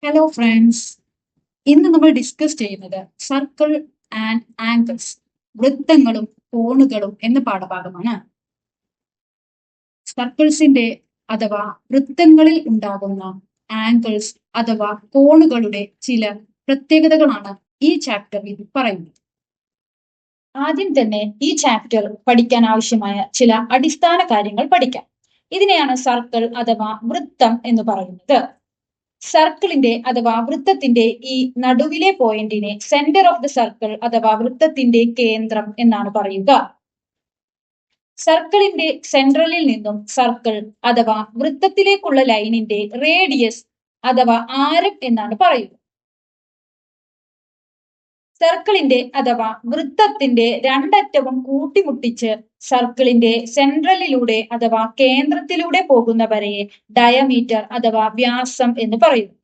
Hello friends, ഇന്ന് നമ്മൾ discuss ചെയ്യുന്നത് സർക്കിൾ ആൻഡ് ആംഗിൾസ്, വൃത്തങ്ങളും കോണുകളും എന്ന പാഠഭാഗമാണ്. സർക്കിൾസിന്റെ അഥവാ വൃത്തങ്ങളിൽ ഉണ്ടാകുന്ന ആംഗിൾസ് അഥവാ കോണുകളുടെ ചില പ്രത്യേകതകളാണ് ഈ ചാപ്റ്ററിൽ പറയുന്നത്. ആദ്യം തന്നെ ഈ ചാപ്റ്റർ പഠിക്കാൻ ആവശ്യമായ ചില അടിസ്ഥാന കാര്യങ്ങൾ പഠിക്കാം. ഇതിനെയാണ് സർക്കിൾ അഥവാ വൃത്തം എന്ന് പറയുന്നത്. സർക്കിളിന്റെ അഥവാ വൃത്തത്തിന്റെ ഈ നടുവിലെ പോയിന്റിനെ സെന്റർ ഓഫ് ദ സർക്കിൾ അഥവാ വൃത്തത്തിന്റെ കേന്ദ്രം എന്നാണ് പറയുക. സർക്കിളിന്റെ സെൻട്രലിൽ നിന്നും സർക്കിൾ അഥവാ വൃത്തത്തിലേക്കുള്ള ലൈനിന്റെ റേഡിയസ് അഥവാ ആരം എന്നാണ് പറയുക. സർക്കിളിന്റെ അഥവാ വൃത്തത്തിന്റെ രണ്ടറ്റവും കൂട്ടിമുട്ടിച്ച് സർക്കിളിന്റെ സെൻട്രലിലൂടെ അഥവാ കേന്ദ്രത്തിലൂടെ പോകുന്ന വരയെ ഡയമീറ്റർ അഥവാ വ്യാസം എന്ന് പറയുന്നു.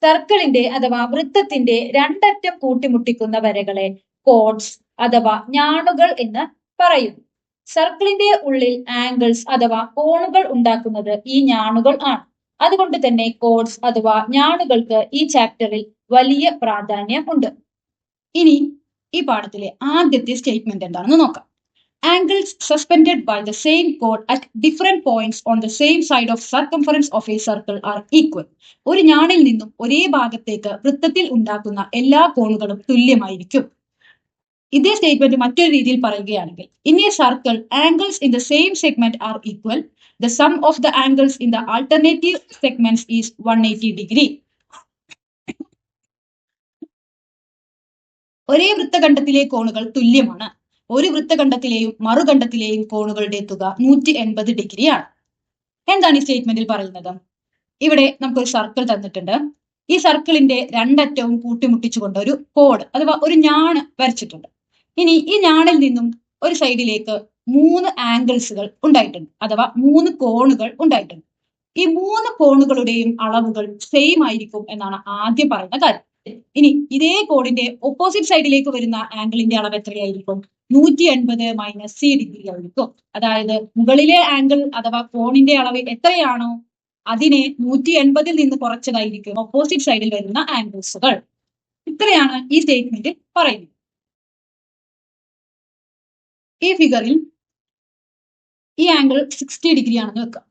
സർക്കിളിന്റെ അഥവാ വൃത്തത്തിന്റെ രണ്ടറ്റം കൂട്ടിമുട്ടിക്കുന്ന വരകളെ കോഡ്സ് അഥവാ ഞാണുകൾ എന്ന് പറയുന്നു. സർക്കിളിന്റെ ഉള്ളിൽ ആംഗിൾസ് അഥവാ കോണുകൾ ഉണ്ടാക്കുന്നത് ഈ ഞാണുകൾ ആണ്. അതുകൊണ്ട് തന്നെ കോഡ്സ് അഥവാ ഞാണുകൾക്ക് ഈ ചാപ്റ്ററിൽ വലിയ പ്രാധാന്യം ഉണ്ട്. ഇനി ഈ പാഠത്തിലെ ആദ്യത്തെ സ്റ്റേറ്റ്മെന്റ് എന്താണെന്ന് നോക്കാം. Angles suspended by the same chord at different points on the same side of circumference of a circle are equal. ഒരു ഞാണിൽ നിന്നും ഒരേ ഭാഗത്തേക്ക് വൃത്തത്തിൽ ഉണ്ടാക്കുന്ന എല്ലാ കോണുകളും തുല്യമായിരിക്കും. ഇതേ സ്റ്റേറ്റ്മെന്റ് മറ്റൊരു രീതിയിൽ പറയുകയാണെങ്കിൽ, in a circle angles in the same segment are equal. The sum of the angles in the alternative segments is 180 degree. ഒരേ വൃത്തഖണ്ഡത്തിലെ കോണുകൾ തുല്യമാണ്. ഒരു വൃത്തഖണ്ഡത്തിലെയും മറുഖണ്ഡത്തിലെയും കോണുകളുടെ തുക 180 ഡിഗ്രിയാണ്. എന്താണ് ഈ സ്റ്റേറ്റ്മെന്റിൽ പറയുന്നത്? ഇവിടെ നമുക്കൊരു സർക്കിൾ തന്നിട്ടുണ്ട്. ഈ സർക്കിളിന്റെ രണ്ടറ്റവും കൂട്ടിമുട്ടിച്ചുകൊണ്ട് ഒരു കോഡ് അഥവാ ഒരു ഞാണ് വരച്ചിട്ടുണ്ട്. ഇനി ഈ ഞാണിൽ നിന്നും ഒരു സൈഡിലേക്ക് 3 ആംഗിൾസുകൾ ഉണ്ടായിട്ടുണ്ട് അഥവാ 3 കോണുകൾ ഉണ്ടായിട്ടുണ്ട്. ഈ 3 കോണുകളുടെയും അളവുകൾ സെയിം ആയിരിക്കും എന്നാണ് ആദ്യം പറയുന്ന കാര്യം. ഇനി ഇതേ കോഡിന്റെ ഓപ്പോസിറ്റ് സൈഡിലേക്ക് വരുന്ന ആംഗിളിന്റെ അളവ് എത്രയായിരിക്കും? 180 മൈനസ് സി ഡിഗ്രി ആയിരിക്കും. അതായത് മുകളിലെ ആംഗിൾ അഥവാ കോണിന്റെ അളവ് എത്രയാണോ അതിനെ 180 നിന്ന് കുറച്ചതായിരിക്കും ഓപ്പോസിറ്റ് സൈഡിൽ വരുന്ന ആംഗിൾസുകൾ. ഇത്രയാണ് ഈ സ്റ്റേറ്റ്മെന്റ് പറയുന്നത്. ഈ ഫിഗറിൽ ഈ ആംഗിൾ 60 ഡിഗ്രി ആണെന്ന് വെക്കാം.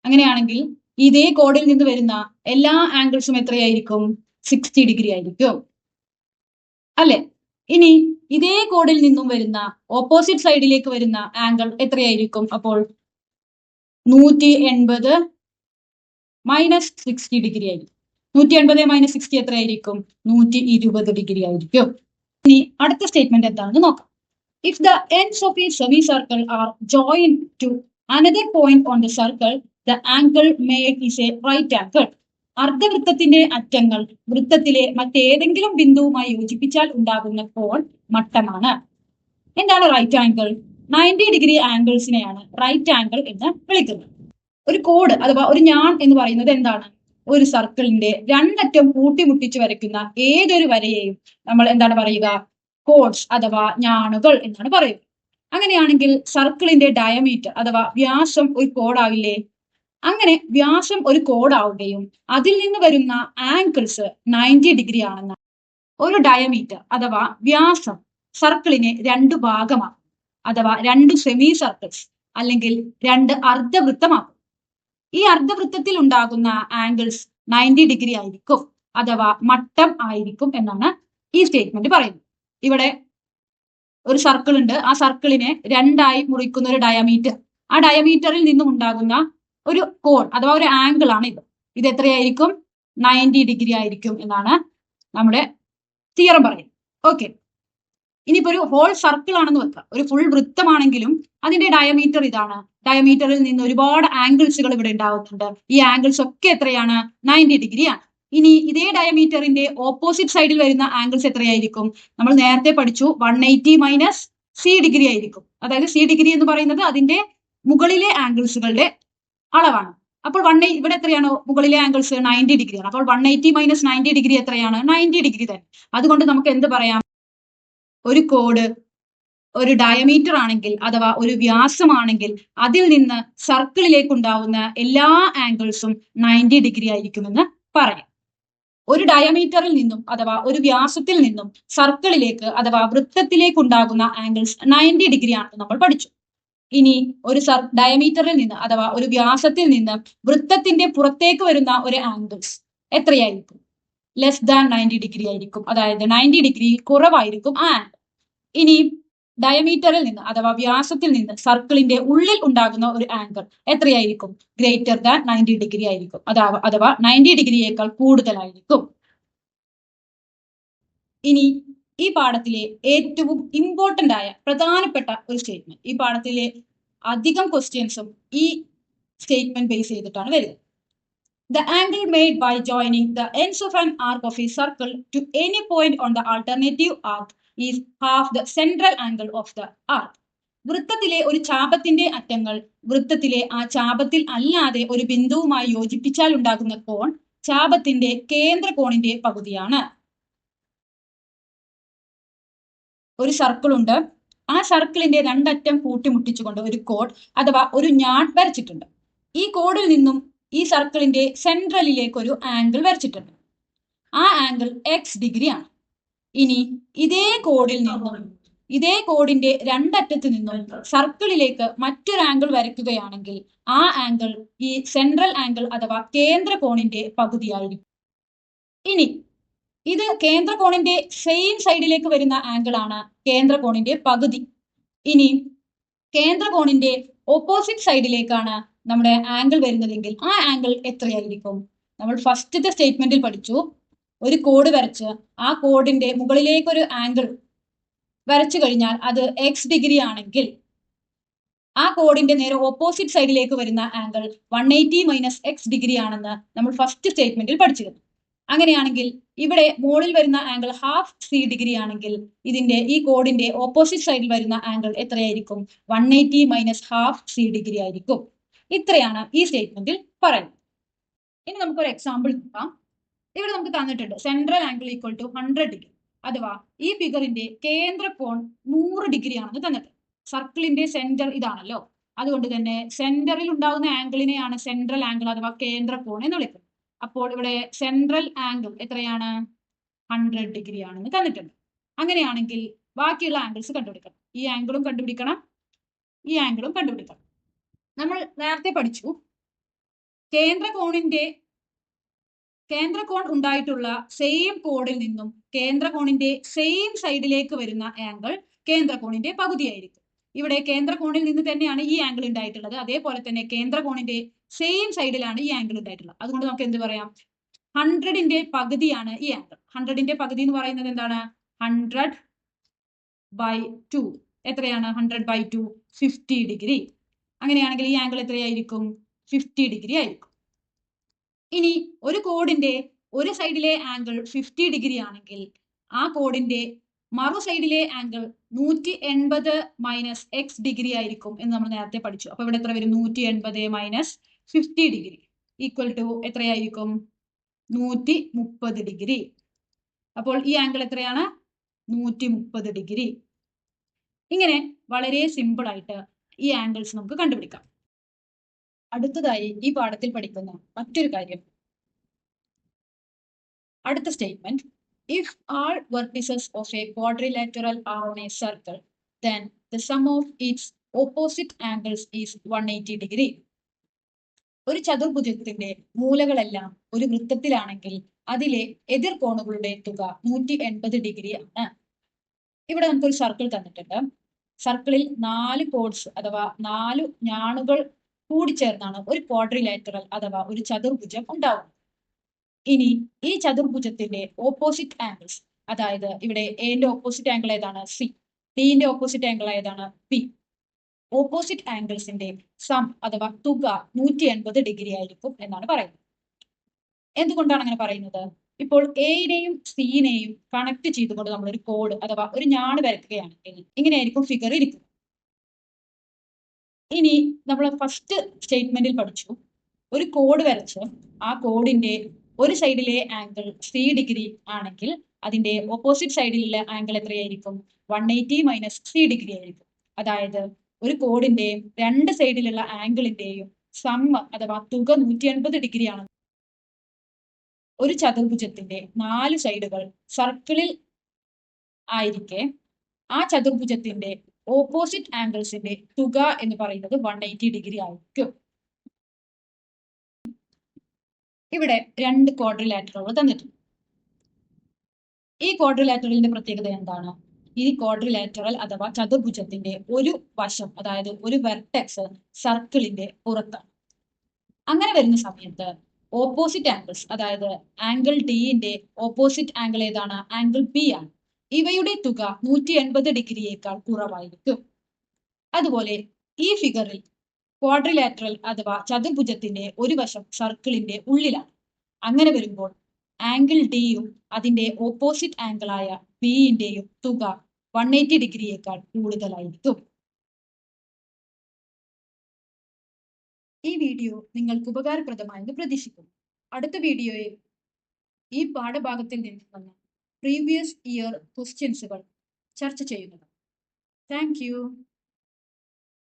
അങ്ങനെയാണെങ്കിൽ ഇതേ കോഡിൽ നിന്ന് വരുന്ന എല്ലാ ആംഗിൾസും എത്രയായിരിക്കും? 60 ഡിഗ്രി ആയിരിക്കും അല്ലെ? ഇനി ഇതേ കോഡിൽ നിന്നും വരുന്ന ഓപ്പോസിറ്റ് സൈഡിലേക്ക് വരുന്ന ആംഗിൾ എത്രയായിരിക്കും? അപ്പോൾ 180 മൈനസ് 60 ഡിഗ്രി ആയിരിക്കും. 180 മൈനസ് 60 എത്രയായിരിക്കും? 120 ഡിഗ്രി ആയിരിക്കും. ഇനി അടുത്ത സ്റ്റേറ്റ്മെന്റ് എന്താണെന്ന് നോക്കാം. If the ends of a semicircle are join to another point on the circle, the angle made is a right angle. അർദ്ധവൃത്തത്തിന്റെ അറ്റങ്ങൾ വൃത്തത്തിലെ മറ്റേതെങ്കിലും ബിന്ദുവുമായി യോജിപ്പിച്ചാൽ ഉണ്ടാകുന്ന കോൺ മട്ടമാണ്. എന്താണ് റൈറ്റ് ആംഗിൾ? 90 ഡിഗ്രി ആംഗിൾസിനെയാണ് റൈറ്റ് ആംഗിൾ എന്ന് വിളിക്കുന്നത്. ഒരു കോഡ് അഥവാ ഒരു ഞാൻ എന്ന് പറയുന്നത് എന്താണ്? ഒരു സർക്കിളിന്റെ രണ്ടറ്റം കൂട്ടിമുട്ടിച്ച് വരയ്ക്കുന്ന ഏതൊരു വരയെയും നമ്മൾ എന്താണ് പറയുക? കോഡ്സ് അഥവാ ഞാണുകൾ എന്നാണ് പറയുക. അങ്ങനെയാണെങ്കിൽ സർക്കിളിന്റെ ഡയമീറ്റർ അഥവാ വ്യാസം ഒരു കോഡാവില്ലേ? അങ്ങനെ വ്യാസം ഒരു കോഡാവുകയും അതിൽ നിന്ന് വരുന്ന ആംഗിൾസ് 90 ഡിഗ്രി ആണെന്ന്. ഒരു ഡയമീറ്റർ അഥവാ വ്യാസം സർക്കിളിനെ 2 ഭാഗമാക്കും അഥവാ 2 സെമി സർക്കിൾസ് അല്ലെങ്കിൽ 2 അർദ്ധവൃത്തമാക്കും. ഈ അർദ്ധവൃത്തത്തിൽ ഉണ്ടാകുന്ന ആംഗിൾസ് 90 ഡിഗ്രി ആയിരിക്കും അഥവാ മട്ടം ആയിരിക്കും എന്നാണ് ഈ സ്റ്റേറ്റ്മെന്റ് പറയുന്നത്. ഇവിടെ ഒരു സർക്കിൾ ഉണ്ട്. ആ സർക്കിളിനെ 2ആയി മുറിക്കുന്ന ഒരു ഡയമീറ്റർ, ആ ഡയമീറ്ററിൽ നിന്നും ഉണ്ടാകുന്ന ഒരു കോൺ അഥവാ ഒരു ആംഗിൾ ആണ് ഇത്. ഇത് എത്രയായിരിക്കും? 90 ഡിഗ്രി ആയിരിക്കും എന്നാണ് നമ്മുടെ തിയറം പറയുന്നത്. ഓക്കെ, ഇനിയിപ്പോ ഒരു ഹോൾ സർക്കിൾ ആണെന്ന് വെക്കാം. ഒരു ഫുൾ വൃത്തമാണെങ്കിലും അതിന്റെ ഡയമീറ്റർ ഇതാണ്. ഡയമീറ്ററിൽ നിന്ന് ഒരുപാട് ആംഗിൾസുകൾ ഇവിടെ ഉണ്ടാവുന്നുണ്ട്. ഈ ആംഗിൾസ് ഒക്കെ എത്രയാണ്? 90 ഡിഗ്രിയാണ്. ഇനി ഇതേ ഡയമീറ്ററിന്റെ ഓപ്പോസിറ്റ് സൈഡിൽ വരുന്ന ആംഗിൾസ് എത്രയായിരിക്കും? നമ്മൾ നേരത്തെ പഠിച്ചു 180 മൈനസ് സി ഡിഗ്രി ആയിരിക്കും. അതായത് സി ഡിഗ്രി എന്ന് പറയുന്നത് അതിന്റെ മുകളിലെ ആംഗിൾസുകളുടെ അളവാണ്. അപ്പോൾ ഇവിടെ എത്രയാണ്? മുകളിലെ ആംഗിൾസ് 90 ഡിഗ്രിയാണ്. അപ്പോൾ 180 മൈനസ് 90 ഡിഗ്രി എത്രയാണ്? 90 ഡിഗ്രി തന്നെ. അതുകൊണ്ട് നമുക്ക് എന്ത് പറയാം? ഒരു കോഡ് ഒരു ഡയമീറ്റർ ആണെങ്കിൽ അഥവാ ഒരു വ്യാസമാണെങ്കിൽ അതിൽ നിന്ന് സർക്കിളിലേക്ക് ഉണ്ടാവുന്ന എല്ലാ ആംഗിൾസും 90 ഡിഗ്രി ആയിരിക്കുമെന്ന് പറയാം. ഒരു ഡയമീറ്ററിൽ നിന്നും അഥവാ ഒരു വ്യാസത്തിൽ നിന്നും സർക്കിളിലേക്ക് അഥവാ വൃത്തത്തിലേക്ക് ഉണ്ടാകുന്ന ആംഗിൾസ് 90 ഡിഗ്രി ആണെന്ന് നമ്മൾ പഠിച്ചു. ഇനി ഒരു ഡയമീറ്ററിൽ നിന്ന് അഥവാ ഒരു വ്യാസത്തിൽ നിന്ന് വൃത്തത്തിന്റെ പുറത്തേക്ക് വരുന്ന ഒരു ആംഗിൾസ് എത്രയായിരിക്കും? ലെസ് ദാൻ 90 ഡിഗ്രി ആയിരിക്കും. അതായത് 90 ഡിഗ്രി കുറവായിരിക്കും ആ ആംഗിൾ. ഇനി ഡയമീറ്ററിൽ നിന്ന് അഥവാ വ്യാസത്തിൽ നിന്ന് സർക്കിളിന്റെ ഉള്ളിൽ ഉണ്ടാകുന്ന ഒരു ആംഗിൾ എത്രയായിരിക്കും? ഗ്രേറ്റർ ദാൻ 90 ഡിഗ്രി ആയിരിക്കും. അഥവാ 90 ഡിഗ്രിയേക്കാൾ കൂടുതലായിരിക്കും. ഇനി ഈ പാഠത്തിലെ ഏറ്റവും ഇമ്പോർട്ടന്റ് ആയ പ്രധാനപ്പെട്ട ഒരു സ്റ്റേറ്റ്മെന്റ്, ഈ പാഠത്തിലെ അധികം ക്വസ്റ്റ്യൻസും ഈ സ്റ്റേറ്റ്മെന്റ് ബേസ് ചെയ്തിട്ടാണ് വരുന്നത്. The angle made by joining the ends of an arc of a circle to any point on the alternative arc is half the central angle of the arc. വൃത്തത്തിലെ ഒരു ചാപത്തിന്റെ അറ്റങ്ങൾ വൃത്തത്തിലെ ആ ചാപത്തിൽ അല്ലാതെ ഒരു ബിന്ദുവുമായി യോജിപ്പിച്ചാൽ ഉണ്ടാകുന്ന കോൺ ചാപത്തിന്റെ കേന്ദ്ര കോണിന്റെ പകുതിയാണ്. ഒരു സർക്കിൾ ഉണ്ട്. ആ സർക്കിളിന്റെ രണ്ടറ്റം കൂട്ടിമുട്ടിച്ചുകൊണ്ട് ഒരു കോഡ് അഥവാ ഒരു ഞാൺ വരച്ചിട്ടുണ്ട്. ഈ കോഡിൽ നിന്നും ഈ സർക്കിളിന്റെ സെൻട്രലിലേക്ക് ഒരു ആംഗിൾ വരച്ചിട്ടുണ്ട്. ആ ആംഗിൾ x ഡിഗ്രി ആണ്. ഇനി ഇതേ കോഡിന്റെ രണ്ടറ്റത്ത് നിന്നും സർക്കിളിലേക്ക് മറ്റൊരു ആംഗിൾ വരയ്ക്കുകയാണെങ്കിൽ ആ ആംഗിൾ ഈ സെൻട്രൽ ആംഗിൾ അഥവാ കേന്ദ്ര കോണിന്റെ പകുതിയായിരിക്കും. ഇനി ഇത് കേന്ദ്ര കോണിന്റെ സെയിം സൈഡിലേക്ക് വരുന്ന ആംഗിൾ ആണ് കേന്ദ്ര കോണിന്റെ പകുതി. ഇനി കേന്ദ്ര കോണിന്റെ ഓപ്പോസിറ്റ് സൈഡിലേക്കാണ് നമ്മുടെ ആംഗിൾ വരുന്നതെങ്കിൽ ആ ആംഗിൾ എത്രയായിരിക്കും? നമ്മൾ ഫസ്റ്റത്തെ സ്റ്റേറ്റ്മെന്റിൽ പഠിച്ചു, ഒരു കോഡ് വരച്ച് ആ കോഡിന്റെ മുകളിലേക്ക് ഒരു ആംഗിൾ വരച്ചു കഴിഞ്ഞാൽ അത് x ഡിഗ്രി ആണെങ്കിൽ ആ കോഡിന്റെ നേരെ ഓപ്പോസിറ്റ് സൈഡിലേക്ക് വരുന്ന ആംഗിൾ 180 മൈനസ് x ഡിഗ്രി ആണെന്ന് നമ്മൾ ഫസ്റ്റ് സ്റ്റേറ്റ്മെന്റിൽ പഠിച്ചിരുന്നു. അങ്ങനെയാണെങ്കിൽ ഇവിടെ മുകളിൽ വരുന്ന ആംഗിൾ ഹാഫ് c ഡിഗ്രി ആണെങ്കിൽ ഈ കോഡിന്റെ ഓപ്പോസിറ്റ് സൈഡിൽ വരുന്ന ആംഗിൾ എത്രയായിരിക്കും? 180 മൈനസ് ഹാഫ് c ഡിഗ്രി ആയിരിക്കും. ഇത്രയാണ് ഈ സ്റ്റേറ്റ്മെന്റിൽ പറയുന്നത്. ഇനി നമുക്കൊരു എക്സാമ്പിൾ നോക്കാം. ഇവിടെ നമുക്ക് തന്നിട്ടുണ്ട് central angle equal to 100 degree, അഥവാ ഈ ഫിഗറിന്റെ കേന്ദ്ര കോൺ 100 ഡിഗ്രി ആണെന്ന് തന്നിട്ട്. സർക്കിളിന്റെ സെന്റർ ഇതാണല്ലോ, അതുകൊണ്ട് തന്നെ സെന്ററിൽ ഉണ്ടാകുന്ന ആംഗിളിനെയാണ് സെൻട്രൽ ആംഗിൾ അഥവാ കേന്ദ്ര കോൺ എന്ന് വിളിക്കുന്നത്. അപ്പോൾ ഇവിടെ സെൻട്രൽ ആംഗിൾ എത്രയാണ്? 100 ഡിഗ്രി ആണെന്ന് തന്നിട്ടുണ്ട്. അങ്ങനെയാണെങ്കിൽ ബാക്കിയുള്ള ആംഗിൾസ് കണ്ടുപിടിക്കണം. ഈ ആംഗിളും കണ്ടുപിടിക്കണം, ഈ ആംഗിളും കണ്ടുപിടിക്കണം. നമ്മൾ നേരത്തെ പഠിച്ചു, കേന്ദ്ര കോൺ ഉണ്ടായിട്ടുള്ള സെയിം കോഡിൽ നിന്നും കേന്ദ്ര കോണിന്റെ സെയിം സൈഡിലേക്ക് വരുന്ന ആംഗിൾ കേന്ദ്ര കോണിന്റെ പകുതിയായിരിക്കും. ഇവിടെ കേന്ദ്ര കോണിൽ നിന്ന് തന്നെയാണ് ഈ ആംഗിൾ ഉണ്ടായിട്ടുള്ളത്. അതേപോലെ തന്നെ കേന്ദ്ര കോണിന്റെ സെയിം സൈഡിലാണ് ഈ ആംഗിൾ ഉണ്ടായിട്ടുള്ളത്. അതുകൊണ്ട് നമുക്ക് എന്ത് പറയാം? 100ന്റെ പകുതിയാണ് ഈ ആംഗിൾ. 100ന്റെ പകുതി എന്ന് പറയുന്നത് എന്താണ്? 100/2. എത്രയാണ് 100/2? 50 ഡിഗ്രി. അങ്ങനെയാണെങ്കിൽ ഈ ആംഗിൾ എത്രയായിരിക്കും? 50 ഡിഗ്രി ആയിരിക്കും. ഇനി ഒരു കോഡിന്റെ ഒരു സൈഡിലെ ആംഗിൾ 50 ഡിഗ്രി ആണെങ്കിൽ ആ കോഡിന്റെ മറു സൈഡിലെ ആംഗിൾ 180 മൈനസ് x ഡിഗ്രി ആയിരിക്കും എന്ന് നമ്മൾ നേരത്തെ പഠിച്ചു. അപ്പൊ ഇവിടെ എത്ര വരും? 180 മൈനസ് 50 ഡിഗ്രി ഈക്വൽ ടു എത്രയായിരിക്കും? 130 ഡിഗ്രി. അപ്പോൾ ഈ ആംഗിൾ എത്രയാണ്? 130 ഡിഗ്രി. ഇങ്ങനെ വളരെ സിമ്പിൾ ആയിട്ട് ഈ ആംഗിൾസ് നമുക്ക് കണ്ടുപിടിക്കാം. അടുത്തതായി ഈ പാഠത്തിൽ പഠിക്കുന്ന മറ്റൊരു കാര്യം, അടുത്ത statement, if all vertices of a quadrilateral are on a circle, then the sum of its opposite angles is 180 degree. ഒരു ചതുർഭുജത്തിന്റെ മൂലകളെല്ലാം ഒരു വൃത്തത്തിലാണെങ്കിൽ അതിലെ എതിർ കോണുകളുടെ തുക 180 ഡിഗ്രി ആണ്. ഇവിടെ നമുക്കൊരു സർക്കിൾ തന്നിട്ടുണ്ട്. സർക്കിളിൽ 4 കോഡ്സ് അഥവാ 4 ഞാണുകൾ കൂടിച്ചേർന്നാണ് ഒരു ക്വാഡ്രിലാറ്ററൽ അഥവാ ഒരു ചതുർഭുജം ഉണ്ടാവുന്നത്. ഇനി ഈ ചതുർഭുജത്തിന്റെ ഓപ്പോസിറ്റ് ആംഗിൾസ്, അതായത് ഇവിടെ എന്റെ ഓപ്പോസിറ്റ് ആംഗിൾ ഏതാണ്? സി. ഡിന്റെ ഓപ്പോസിറ്റ് ആംഗിൾ ഏതാണ്? പി. ഓപ്പോസിറ്റ് ആംഗിൾസിന്റെ സം അഥവാ തുക 180 ഡിഗ്രി ആയിരിക്കും എന്നാണ് പറയുന്നത്. എന്തുകൊണ്ടാണ് അങ്ങനെ പറയുന്നത്? ഇപ്പോൾ എയുടെയും സിനെയും കണക്ട് ചെയ്തുകൊണ്ട് നമ്മൾ ഒരു കോഡ് അഥവാ ഒരു ഞാണ് വരയ്ക്കുകയാണെങ്കിൽ ഇങ്ങനെയായിരിക്കും ഫിഗർ ഇരിക്കുന്നത്. ഇനി നമ്മൾ ഫസ്റ്റ് സ്റ്റേറ്റ്മെന്റിൽ പഠിച്ചു, ഒരു കോഡ് വരച്ച് ആ കോഡിന്റെ ഒരു സൈഡിലെ ആംഗിൾ 3 ഡിഗ്രി ആണെങ്കിൽ അതിന്റെ ഓപ്പോസിറ്റ് സൈഡിലുള്ള ആംഗിൾ എത്രയായിരിക്കും? 180 മൈനസ് 60 ഡിഗ്രി ആയിരിക്കും. അതായത് ഒരു കോഡിന്റെയും രണ്ട് സൈഡിലുള്ള ആംഗിളിന്റെയും സമ്മ് അഥവാ തുക 180 ഡിഗ്രി ആണ്. ഒരു ചതുർഭുജത്തിന്റെ 4 സൈഡുകൾ സർക്കിളിൽ ആയിരിക്കെ ആ ചതുർഭുജത്തിന്റെ ഓപ്പോസിറ്റ് ആംഗിൾസിന്റെ തുക എന്ന് പറയുന്നത് 180 ഡിഗ്രി ആയിരിക്കും. ഇവിടെ രണ്ട് ക്വാഡ്രിലാറ്ററലുകൾ തന്നിട്ടുണ്ട്. ഈ ക്വാഡ്രിലാറ്ററലിന്റെ പ്രത്യേകത എന്താണ്? ഈ ക്വാഡ്രിലാറ്ററൽ അഥവാ ചതുർഭുജത്തിന്റെ ഒരു വശം, അതായത് ഒരു വെർട്ടെക്സ് സർക്കിളിന്റെ പുറത്താണ്. അങ്ങനെ വരുന്ന സമയത്ത് ഓപ്പോസിറ്റ് ആംഗിൾസ്, അതായത് ആംഗിൾ ഡിന്റെ ഓപ്പോസിറ്റ് ആംഗിൾ ഏതാണ്? ആംഗിൾ പി ആണ്. ഇവയുടെ തുക 180 ഡിഗ്രിയേക്കാൾ കുറവായിരിക്കും. അതുപോലെ ഈ ഫിഗറിൽ ക്വാഡ്രിലാറ്ററൽ അഥവാ ചതുർഭുജത്തിന്റെ ഒരു വശം സർക്കിളിന്റെ ഉള്ളിലാണ്. അങ്ങനെ വരുമ്പോൾ ആംഗിൾ ഡിയും അതിന്റെ ഓപ്പോസിറ്റ് ആംഗിളായ പിന്റെയും തുക 180 ഡിഗ്രിയേക്കാൾ കൂടുതലായിരിക്കും. ഈ വീഡിയോ നിങ്ങൾക്ക് ഉപകാരപ്രദമായെന്ന് പ്രതീക്ഷിക്കുന്നു. അടുത്ത വീഡിയോയിൽ ഈ പാഠഭാഗത്തിൽ നിന്നുള്ള പ്രീവിയസ് ഇയർ ക്വസ്റ്റ്യൻസുകൾ ചർച്ച ചെയ്യുന്നതാണ്. Thank you.